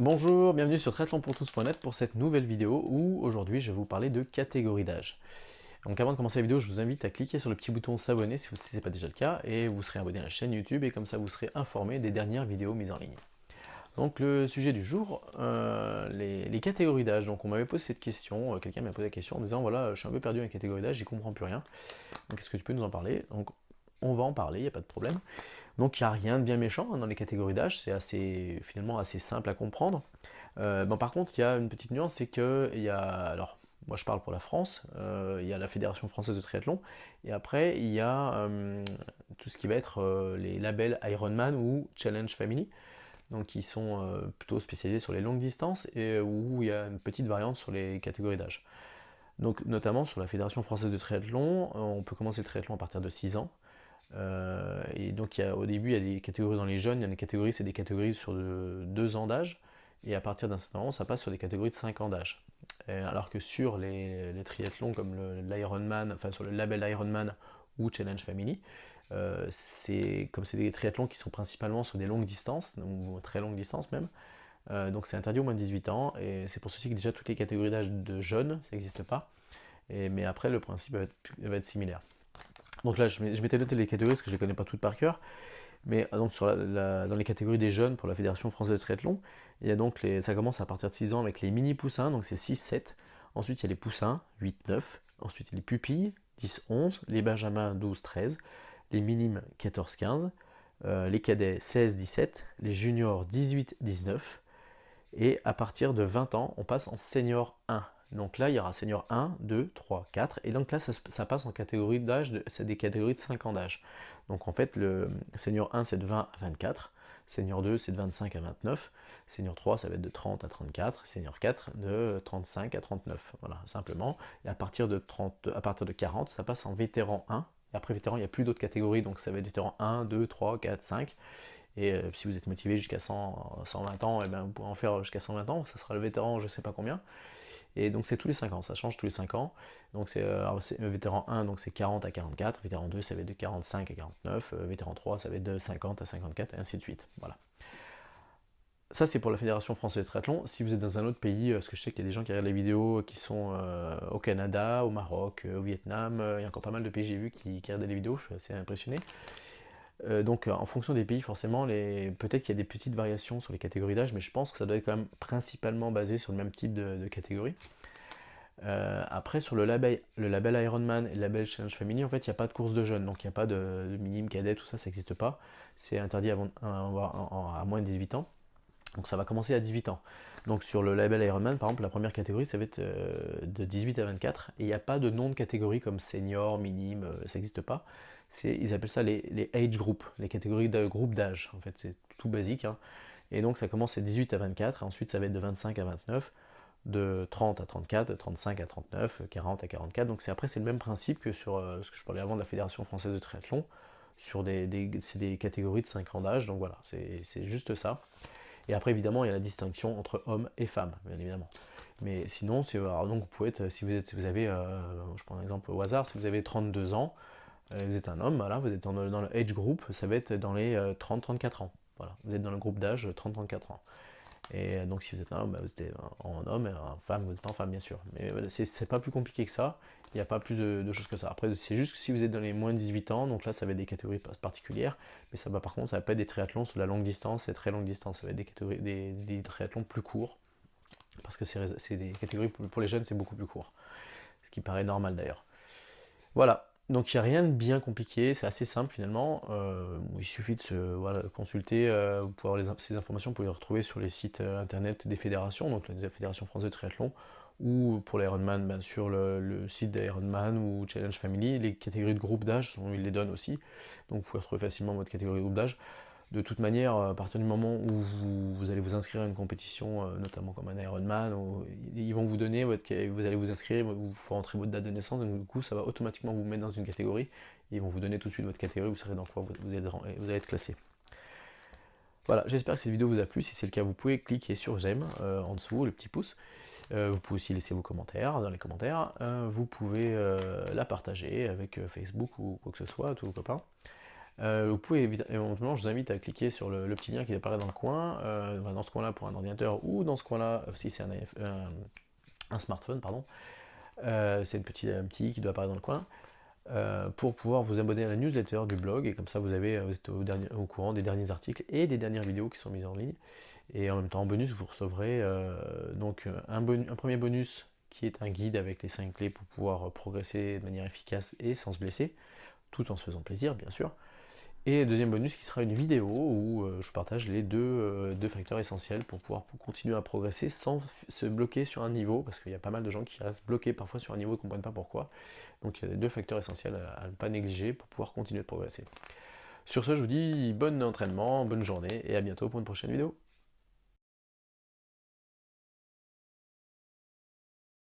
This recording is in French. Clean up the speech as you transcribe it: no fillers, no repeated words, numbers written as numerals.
Bonjour, bienvenue sur triathlonpourtous.net pour cette nouvelle vidéo où aujourd'hui je vais vous parler de catégorie d'âge. Donc avant de commencer la vidéo, je vous invite à cliquer sur le petit bouton s'abonner si ce n'est pas déjà le cas et vous serez abonné à la chaîne YouTube et comme ça vous serez informé des dernières vidéos mises en ligne. Donc le sujet du jour, les catégories d'âge. Donc on m'avait posé cette question, quelqu'un m'a posé la question en me disant voilà, je suis un peu perdu dans les catégories d'âge, j'y comprends plus rien. Donc est-ce que tu peux nous en parler? Donc on va en parler, il n'y a pas de problème. Donc il n'y a rien de bien méchant dans les catégories d'âge, c'est finalement assez simple à comprendre. Bon, par contre, il y a une petite nuance, c'est que il y a, alors moi je parle pour la France, il y a la Fédération française de triathlon, et après il y a tout ce qui va être les labels Ironman ou Challenge Family, donc qui sont plutôt spécialisés sur les longues distances et où il y a une petite variante sur les catégories d'âge. Donc notamment sur la Fédération française de triathlon, on peut commencer le triathlon à partir de 6 ans. Et donc au début, il y a des catégories dans les jeunes, il y a des catégories, c'est des catégories sur 2 ans d'âge, et à partir d'un certain moment, ça passe sur des catégories de 5 ans d'âge. Alors que sur les triathlons comme l'Ironman, enfin sur le label Ironman ou Challenge Family, comme c'est des triathlons qui sont principalement sur des longues distances, ou très longues distances même, donc c'est interdit au moins de 18 ans, et c'est pour ceci que déjà toutes les catégories d'âge de jeunes, ça n'existe pas, mais après le principe va être similaire. Donc là, je m'étais noté les catégories parce que je ne les connais pas toutes par cœur. Mais donc dans les catégories des jeunes pour la Fédération française de triathlon, il y a donc ça commence à partir de 6 ans avec les mini poussins, donc c'est 6-7. Ensuite, il y a les poussins, 8-9. Ensuite, il y a les pupilles, 10-11. Les benjamins, 12-13. Les minimes, 14-15. Les cadets, 16-17. Les juniors, 18-19. Et à partir de 20 ans, on passe en senior 1. Donc là, il y aura senior 1, 2, 3, 4. Et donc là, ça passe en catégorie d'âge, c'est des catégories de 5 ans d'âge. Donc en fait, le senior 1, c'est de 20 à 24. Senior 2, c'est de 25 à 29. Senior 3, ça va être de 30 à 34. Senior 4, de 35 à 39. Voilà, simplement. Et à partir de 40, ça passe en vétéran 1. Et après vétéran, il n'y a plus d'autres catégories. Donc ça va être vétéran 1, 2, 3, 4, 5. Et si vous êtes motivé jusqu'à 120 ans, et ben vous pourrez en faire jusqu'à 120 ans, ça sera le vétéran je ne sais pas combien. Et donc c'est tous les 5 ans, ça change tous les 5 ans. Donc c'est vétéran 1, donc c'est 40 à 44, vétéran 2 ça va être de 45 à 49, vétéran 3 ça va être de 50 à 54 et ainsi de suite. Voilà. Ça c'est pour la Fédération française de triathlon. Si vous êtes dans un autre pays, parce que je sais qu'il y a des gens qui regardent les vidéos qui sont au Canada, au Maroc, au Vietnam, il y a encore pas mal de pays j'ai vu qui regardent les vidéos, je suis assez impressionné. Donc en fonction des pays, forcément, peut-être qu'il y a des petites variations sur les catégories d'âge, mais je pense que ça doit être quand même principalement basé sur le même type de catégorie. Après, sur le label Ironman et le label Challenge Family, en fait, il n'y a pas de course de jeunes, donc il n'y a pas de minime, cadet, tout ça, ça n'existe pas. C'est interdit à moins de 18 ans. Donc ça va commencer à 18 ans. Donc sur le label Ironman, par exemple, la première catégorie, ça va être de 18 à 24. Et il n'y a pas de nom de catégorie comme senior, minime, ça n'existe pas. Ils appellent ça les age groups, les catégories de groupe d'âge. En fait, c'est tout basique, hein. Et donc ça commence à 18 à 24, et ensuite ça va être de 25 à 29, de 30 à 34, de 35 à 39, 40 à 44. Donc après c'est le même principe que sur ce que je parlais avant de la Fédération française de triathlon. C'est des catégories de 5 ans d'âge, donc voilà, c'est juste ça. Et après, évidemment, il y a la distinction entre hommes et femmes, bien évidemment. Mais sinon, donc vous pouvez être, si vous avez, je prends un exemple au hasard, si vous avez 32 ans, vous êtes un homme, voilà, vous êtes dans le age group, ça va être dans les 30-34 ans. Voilà, vous êtes dans le groupe d'âge 30-34 ans. Et donc si vous êtes un homme, bah, vous êtes en homme, et en femme, vous êtes en femme, bien sûr. Mais voilà, c'est pas plus compliqué que ça, il n'y a pas plus de choses que ça. Après, c'est juste que si vous êtes dans les moins de 18 ans, donc là, ça va être des catégories particulières, mais ça va par contre, ça va pas être des triathlons sur la longue distance et très longue distance, ça va être des triathlons plus courts, parce que c'est des catégories pour les jeunes, c'est beaucoup plus court, ce qui paraît normal d'ailleurs. Voilà, donc il n'y a rien de bien compliqué, c'est assez simple finalement. Il suffit de voilà, consulter, vous pouvez avoir ces informations, vous pouvez les retrouver sur les sites internet des fédérations, donc la Fédération française de triathlon, ou pour l'Ironman, ben, sur le site d'Ironman ou Challenge Family. Les catégories de groupe d'âge, ils les donnent aussi, donc vous pouvez retrouver facilement votre catégorie de groupe d'âge. De toute manière, à partir du moment où vous allez vous inscrire à une compétition, notamment comme un Ironman, ils vont vous donner vous allez vous inscrire, vous faut rentrer votre date de naissance, donc du coup ça va automatiquement vous mettre dans une catégorie, et ils vont vous donner tout de suite votre catégorie, vous savez dans quoi vous allez être classé. Voilà, j'espère que cette vidéo vous a plu. Si c'est le cas, vous pouvez cliquer sur j'aime en dessous, le petit pouce. Vous pouvez aussi laisser vos commentaires dans les commentaires. Vous pouvez la partager avec Facebook ou quoi que ce soit, tous vos copains. Vous pouvez éventuellement, je vous invite à cliquer sur le petit lien qui apparaît dans le coin, dans ce coin-là pour un ordinateur ou dans ce coin-là si c'est un smartphone, pardon. C'est un petit qui doit apparaître dans le coin. Pour pouvoir vous abonner à la newsletter du blog et comme ça vous êtes au courant des derniers articles et des dernières vidéos qui sont mises en ligne. Et en même temps en bonus vous recevrez un premier bonus qui est un guide avec les 5 clés pour pouvoir progresser de manière efficace et sans se blesser, tout en se faisant plaisir bien sûr. Et deuxième bonus qui sera une vidéo où je partage les deux facteurs essentiels pour pouvoir continuer à progresser sans se bloquer sur un niveau, parce qu'il y a pas mal de gens qui restent bloqués parfois sur un niveau et ne comprennent pas pourquoi. Donc il y a deux facteurs essentiels à ne pas négliger pour pouvoir continuer de progresser. Sur ce, je vous dis bon entraînement, bonne journée et à bientôt pour une prochaine vidéo.